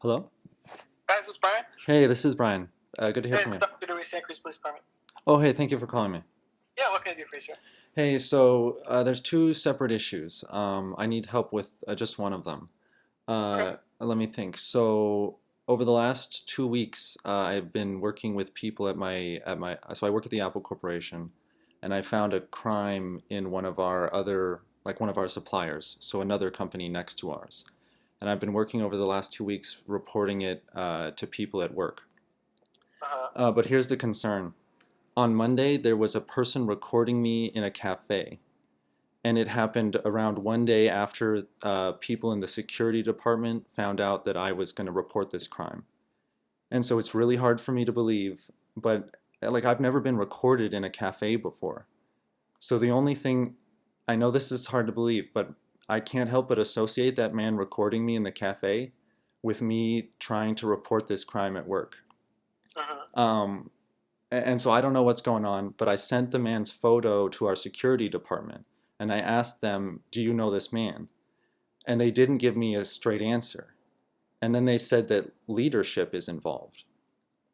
Hello? Hi, is this Brian? Hey, this is Brian. Good to hear Hey, from you. what's up? Good to see Increase Police Department. Oh, hey, thank you for calling me. Yeah, what can I do for you, sir? Hey, so there's two separate issues. I need help with just one of them. Okay. Let me think. So over the last 2 weeks, I've been working with people so I work at the Apple Corporation, and I found a crime in one of our other, like one of our suppliers, so another company next to ours. And I've been working over the last 2 weeks reporting it to people at work. Uh-huh. But here's the concern. On Monday, there was a person recording me in a cafe, and it happened around one day after people in the security department found out that I was going to report this crime. And so it's really hard for me to believe, but like I've never been recorded in a cafe before. So the only thing, I know this is hard to believe, but I can't help but associate that man recording me in the cafe with me trying to report this crime at work. Uh-huh. And so I don't know what's going on, but I sent the man's photo to our security department and I asked them, "Do you know this man?" And they didn't give me a straight answer. And then they said that leadership is involved.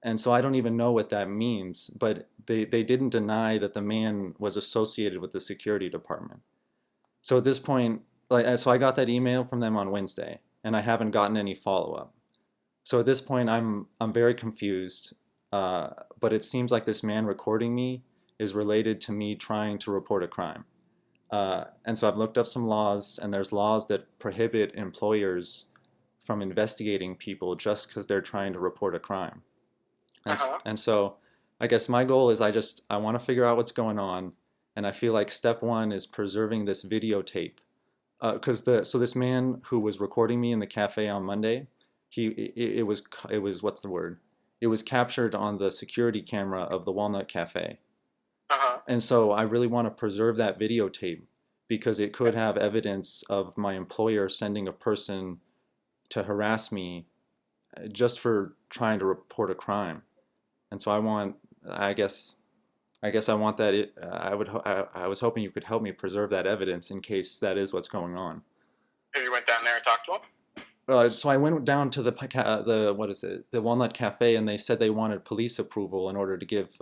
And so I don't even know what that means, but they didn't deny that the man was associated with the security department. So at this point, so I got that email from them on Wednesday and I haven't gotten any follow-up. So at this point, I'm very confused. But it seems like this man recording me is related to me trying to report a crime. And so I've looked up some laws, and there's laws that prohibit employers from investigating people just because they're trying to report a crime. Uh-huh. And so I guess my goal is I want to figure out what's going on, and I feel like step one is preserving this videotape. So this man who was recording me in the cafe on Monday, it was what's the word? It was captured on the security camera of the Walnut Cafe. Uh-huh. And so I really want to preserve that videotape because it could have evidence of my employer sending a person to harass me just for trying to report a crime. And so I guess, I want that. I was hoping you could help me preserve that evidence in case that is what's going on. So you went down there and talked to him? So I went down to the what is it, the Walnut Cafe, and they said they wanted police approval in order to give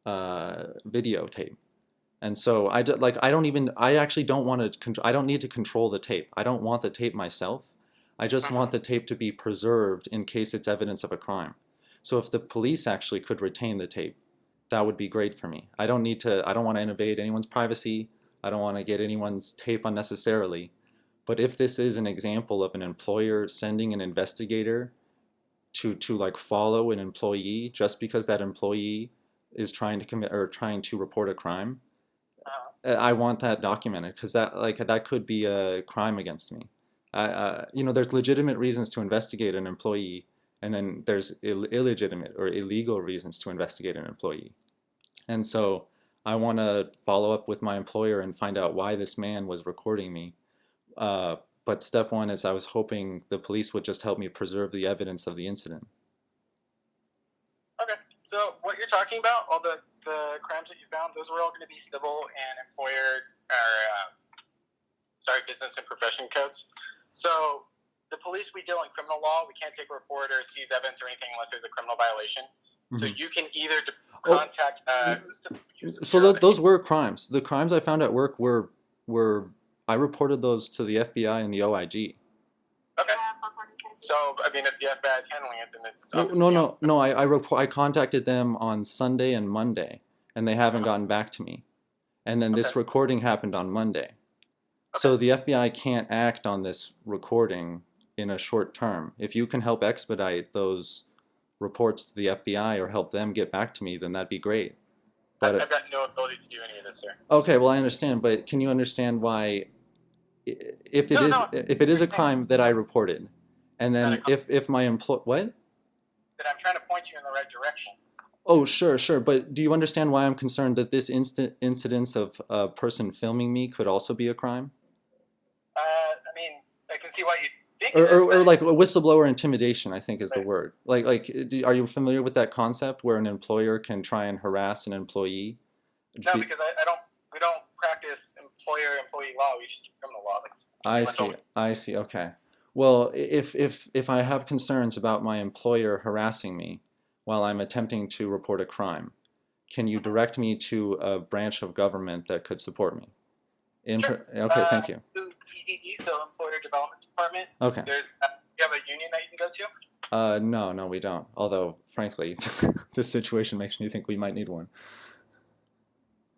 videotape. And so I actually don't want to I don't need to control the tape. I don't want the tape myself. I just Uh-huh. want the tape to be preserved in case it's evidence of a crime. So if the police actually could retain the tape, that would be great for me. I don't want to invade anyone's privacy. I don't want to get anyone's tape unnecessarily. But if this is an example of an employer sending an investigator to like follow an employee just because that employee is trying to commit or trying to report a crime, Uh-huh. I want that documented because that could be a crime against me. There's legitimate reasons to investigate an employee, and then there's illegitimate or illegal reasons to investigate an employee. And so I want to follow up with my employer and find out why this man was recording me. But step one is I was hoping the police would just help me preserve the evidence of the incident. Okay. So what you're talking about, all the crimes that you found, those were all going to be civil and employer business and profession codes. So the police, we deal in criminal law. We can't take a report or seize evidence or anything unless there's a criminal violation. So you can either contact Those were crimes. The crimes I found at work were I reported those to the FBI and the OIG. Okay. So I mean, if the FBI is handling it, then it's No. I contacted them on Sunday and Monday, and they haven't gotten back to me. And then this recording happened on Monday. So the FBI can't act on this recording in a short term. If you can help expedite those reports to the FBI or help them get back to me, then that'd be great. But I've got no ability to do any of this, sir. Okay, well I understand, but can you understand why, if it is a crime that I reported, and then if my what? That I'm trying to point you in the right direction. Oh, sure, but do you understand why I'm concerned that this incidence of a person filming me could also be a crime? I mean, I can see why you think or like a whistleblower intimidation, I think is the word. Are you familiar with that concept where an employer can try and harass an employee? No, because we don't practice employer-employee law. We just do criminal law. I see. Okay. Well, if I have concerns about my employer harassing me while I'm attempting to report a crime, can you Mhm. direct me to a branch of government that could support me? Sure. Okay, thank you. Through EDD, so Employer Development Department, Okay. you have a union that you can go to? No, we don't. Although, frankly, this situation makes me think we might need one.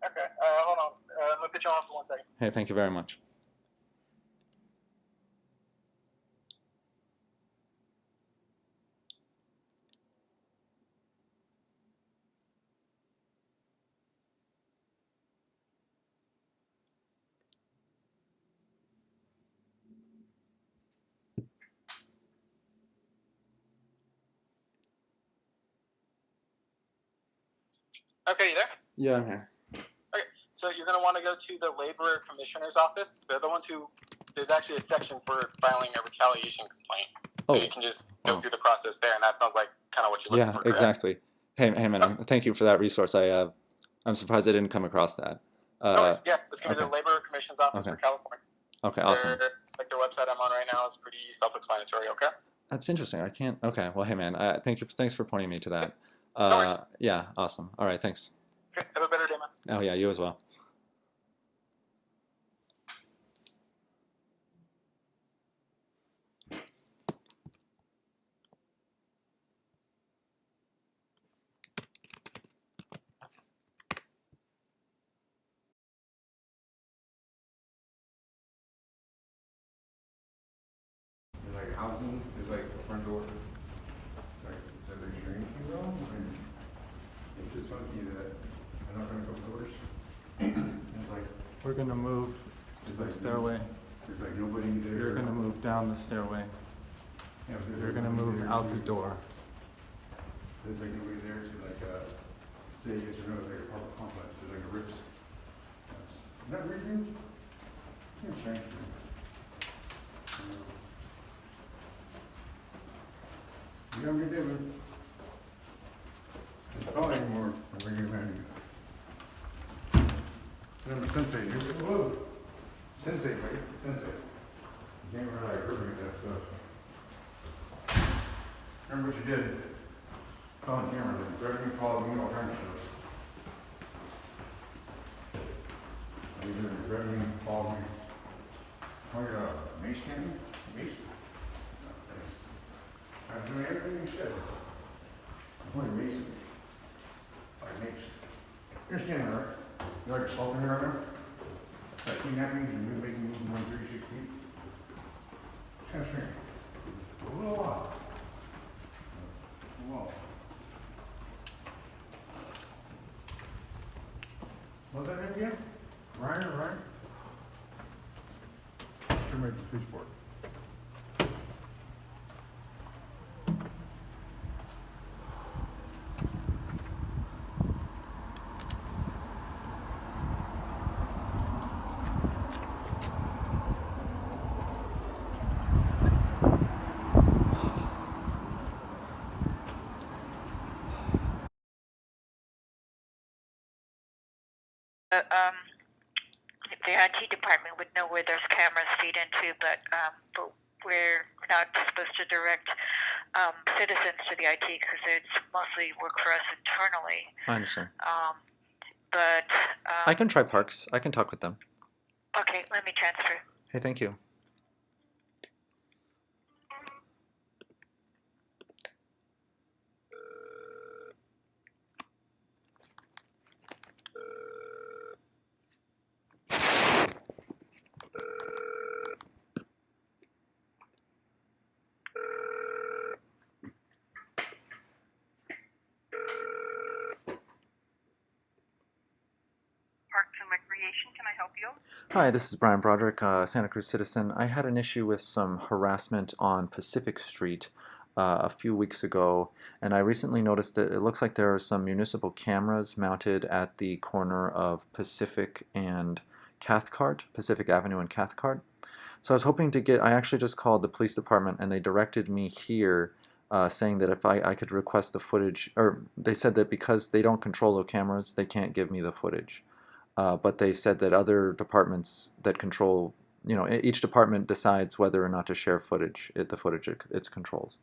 Okay. Hold on. I'm going to put you on for 1 second. Hey, thank you very much. Okay, you there? Yeah, I'm here. Okay. So you're going to want to go to the Labor Commissioner's Office. They're the ones who. There's actually a section for filing a retaliation complaint. So you can just go through the process there, and that sounds like kind of what you're looking for. Yeah, exactly. Hey, man, thank you for that resource. I'm surprised I didn't come across that. No worries. Yeah, it's going to be the Okay. Labor Commission's Office Okay. for California. Okay, awesome. Their website I'm on right now is pretty self-explanatory. Okay. That's interesting. I can't. Okay. Well, hey, man. Thank you. Thanks for pointing me to that. No worries. Yeah. Awesome. All right. Thanks. Okay. Have a better day, man. Oh yeah. You as well. There's like housing, there's like a front door, like, is that experiencing wrong? And it's just funky that I'm not gonna go doors. It's like, We're gonna move It's the like- stairway. there's like nobody there. You're gonna move down the stairway. Yeah, but there's You're like gonna nobody move there out to- the door. There's like nobody there to like, say yes or no, it's like a apartment complex, there's like a rips. Is that Recon? Yeah, strange. You got me there, man. It's probably more regular than remember Sensei, dude. Whoa. Sensei, right? Sensei. You can't really hurt me with that stuff. Remember what you did? It's on camera, like, threatened me, followed me, all kinds of stuff. You did threaten me, followed me. Oh, you're mace candy? Mace? No, thanks. I'm doing everything you said. I'm putting mace in me. Like mace. You're standing there, right? You like assaulting me right now? Like kidnapping and you making me move 136 feet? It's kind of strange. A little odd. Whoa. What's that name again? Ryan or Ryan? Should make the police board. The IT department would know where those cameras feed into, but we're not supposed to direct citizens to the IT because it's mostly work for us internally. I understand. But I can try Parks. I can talk with them. okay, let me transfer. Hey, thank you. Parks and Recreation, can I help you? Hi, this is Brian Broderick, Santa Cruz citizen. I had an issue with some harassment on Pacific Street a few weeks ago, and I recently noticed that it looks like there are some municipal cameras mounted at the corner of Pacific and Cathcart, Pacific Avenue and Cathcart. So I was hoping to I actually just called the police department and they directed me here saying that if I could request the footage, or they said that because they don't control the cameras, they can't give me the footage. But they said that other departments that control each department decides whether or not to share the footage it controls.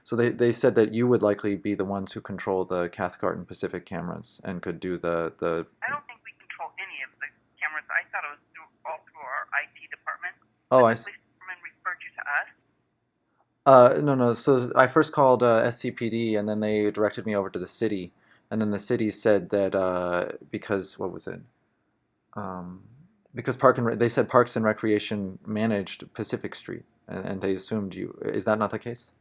So they said that you would likely be the ones who control the Cathcart and Pacific cameras and could do the. I don't think we control any of the cameras. I thought it was all through our IT department. Oh, the I see. police department referred you to us. No, no. So I first called SCPD, and then they directed me over to the city, and then the city said that because what was it? Um, because they said Parks and Recreation managed Pacific Street, and they assumed you. Is that not the case?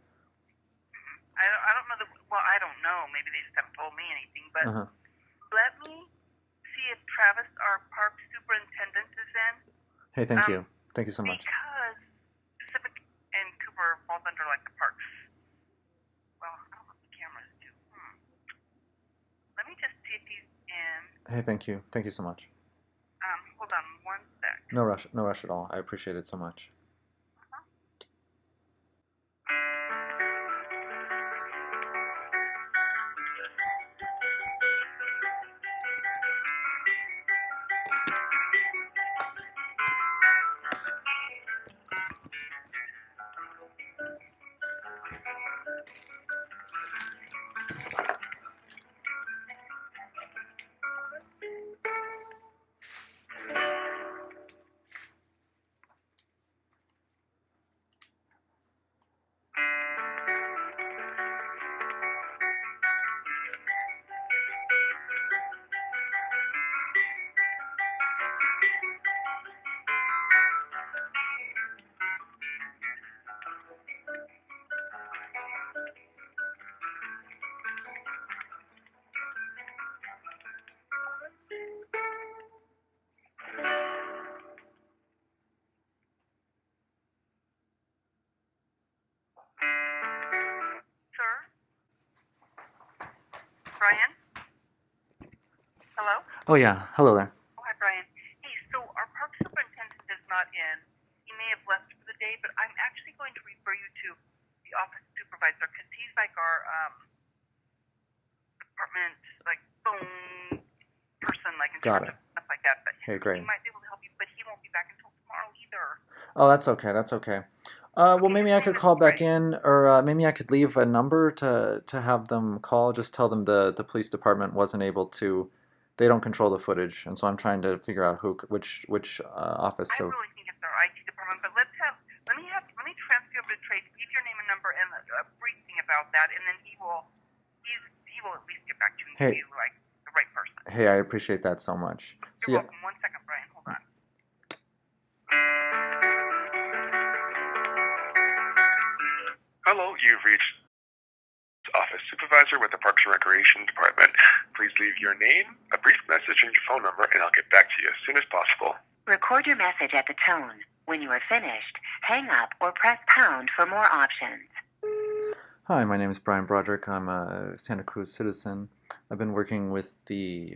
I don't know. Well, I don't know. Maybe they just haven't told me anything. But Uh-huh. let me see if Travis, our park superintendent, is in. Hey, thank you. Thank you so much. Because Pacific and Cooper falls under like the parks. Well, I don't know if the cameras do. Let me just see if he's in. Hey, thank you. Thank you so much. Hold on one sec. No rush. No rush at all. I appreciate it so much. Sir? Brian? Hello? Oh yeah. Hello there. Oh, hi, Brian. Hey, so our park superintendent is not in. He may have left for the day, but I'm actually going to refer you to the office supervisor because he's like our department, like, phone person, like, in Got charge it. of stuff like that. But Hey, great. he might be able to help you, but he won't be back until tomorrow either. Oh, that's okay. That's okay. Well, maybe I could call back in, or maybe I could leave a number to have them call. Just tell them the police department wasn't able to. They don't control the footage, and so I'm trying to figure out which office. I really think it's our IT department, but let me transfer you over to Trace, leave your name and number and a briefing about that, and then he will at least get back to you and give you like the right person. Hey, I appreciate that so much. You're welcome. 1 second, Brian. Hold on. Hello, you've reached Office Supervisor with the Parks and Recreation Department. Please leave your name, a brief message, and your phone number, and I'll get back to you as soon as possible. Record your message at the tone. When you are finished, hang up or press pound for more options. Hi, my name is Brian Broderick. I'm a Santa Cruz citizen. I've been working with the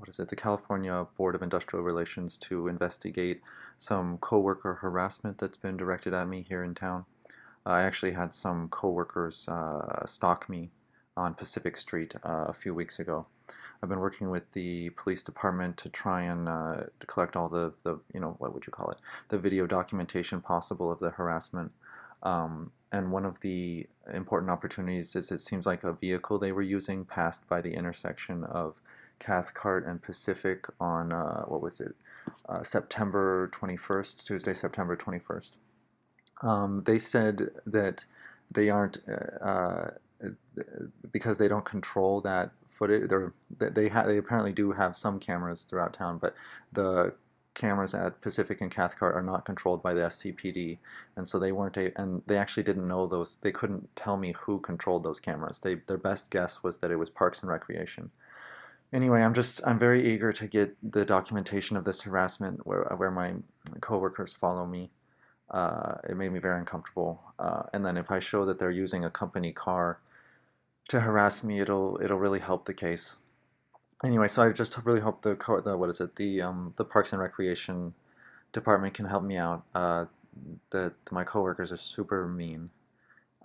the California Board of Industrial Relations to investigate some coworker harassment that's been directed at me here in town. I actually had some coworkers stalk me on Pacific Street a few weeks ago. I've been working with the police department to try and to collect all the what would you call it, the video documentation possible of the harassment. And one of the important opportunities is it seems like a vehicle they were using passed by the intersection of Cathcart and Pacific on September 21st, Tuesday, September 21st. They said that they aren't because they don't control that footage. They apparently do have some cameras throughout town, but the cameras at Pacific and Cathcart are not controlled by the SCPD, and so they weren't and they actually didn't know those. They couldn't tell me who controlled those cameras. Their best guess was that it was Parks and Recreation. Anyway, I'm very eager to get the documentation of this harassment where my coworkers follow me. It made me very uncomfortable. And then if I show that they're using a company car to harass me, it'll really help the case. Anyway, so I just really hope the Parks and Recreation department can help me out. My coworkers are super mean.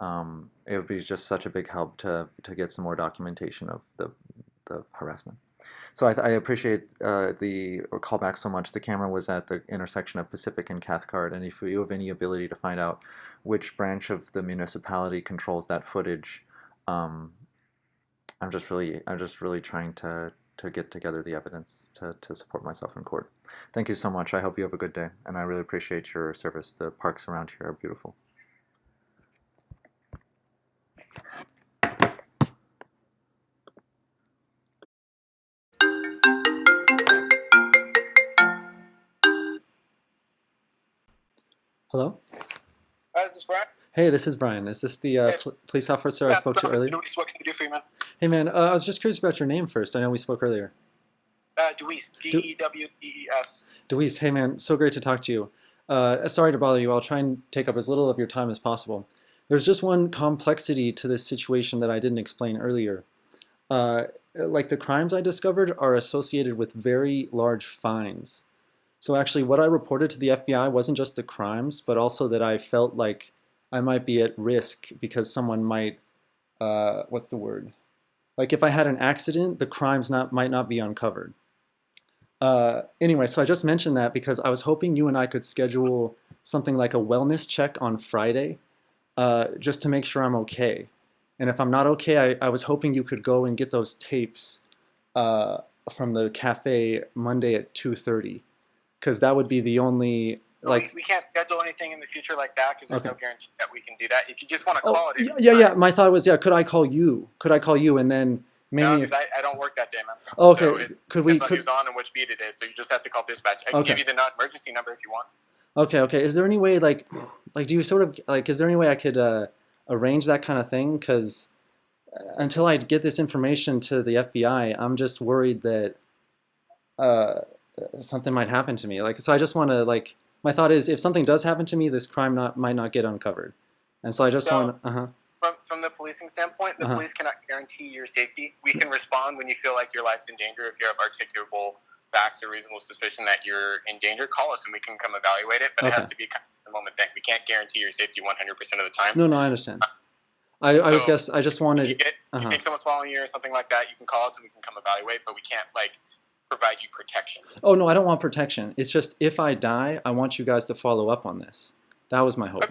It would be just such a big help to get some more documentation of the harassment. So I appreciate the callback so much. The camera was at the intersection of Pacific and Cathcart, and if you have any ability to find out which branch of the municipality controls that footage, um, I'm just really trying to get together the evidence to support myself in court. Thank you so much. I hope you have a good day, and I really appreciate your service. The parks around here are beautiful. Hello? Hi, is this Brian? Hey, this is Brian. Is this the police officer I spoke to earlier? Deweese, what can I do for you, man? Hey, man, I was just curious about your name first. I know we spoke earlier. Deweese, D-E-W-E-E-S. Deweese, hey, man, so great to talk to you. Sorry to bother you. I'll try and take up as little of your time as possible. There's just one complexity to this situation that I didn't explain earlier. Like the crimes I discovered are associated with very large fines. So actually what I reported to the FBI wasn't just the crimes, but also that I felt like I might be at risk because someone might, what's the word? Like if I had an accident, the crimes might not be uncovered. Anyway, so I just mentioned that because I was hoping you and I could schedule something like a wellness check on Friday, just to make sure I'm okay. And if I'm not okay, I was hoping you could go and get those tapes from the cafe Monday at 2:30. Because that would be the only, like... We can't schedule anything in the future like that because there's no guarantee that we can do that. If you just want to call it... Yeah, my thought was, could I call you? Could I call you and then maybe... No, because I don't work that day, man. Oh, okay, so it depends on who's on and which beat it is, so you just have to call dispatch. I can give you the non-emergency number if you want. Okay. Is there any way, like do you sort of, like, is there any way I could arrange that kind of thing? Because until I get this information to the FBI, I'm just worried that... something might happen to me. Like, so I just want to, like, my thought is if something does happen to me, this crime might not get uncovered. And so I just want to, From the policing standpoint, the police cannot guarantee your safety. We can respond when you feel like your life's in danger. If you have articulable facts or reasonable suspicion that you're in danger, call us and we can come evaluate it. But it has to be kind of a moment thing. We can't guarantee your safety 100% of the time. No, I understand. I just wanted... If you think someone's following you or something like that, you can call us and we can come evaluate, but we can't, like, provide you protection. Oh, no, I don't want protection. It's just if I die, I want you guys to follow up on this. That was my hope.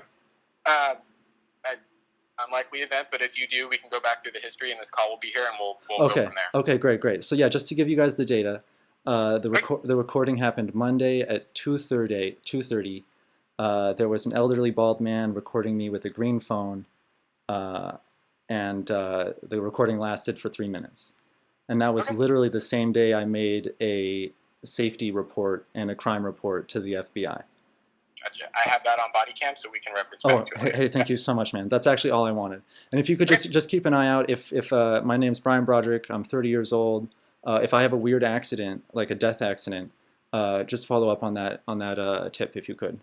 Unlikely event, but if you do, we can go back through the history and this call will be here and we'll go from there. Okay, great. So yeah, just to give you guys the data, the recording happened Monday at 2:30. There was an elderly bald man recording me with a green phone, and the recording lasted for 3 minutes. And that was literally the same day I made a safety report and a crime report to the FBI. Gotcha. I have that on body cam, so we can reference back to it. Hey, thank you so much, man. That's actually all I wanted. And if you could just keep an eye out, if my name's Brian Broderick, I'm 30 years old. If I have a weird accident, like a death accident, just follow up on that tip if you could.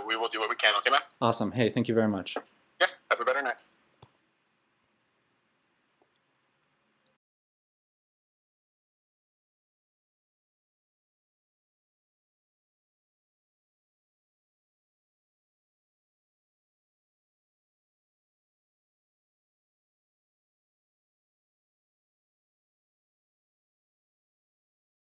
We will do what we can, okay, man? Awesome. Hey, thank you very much. Yeah, have a better night.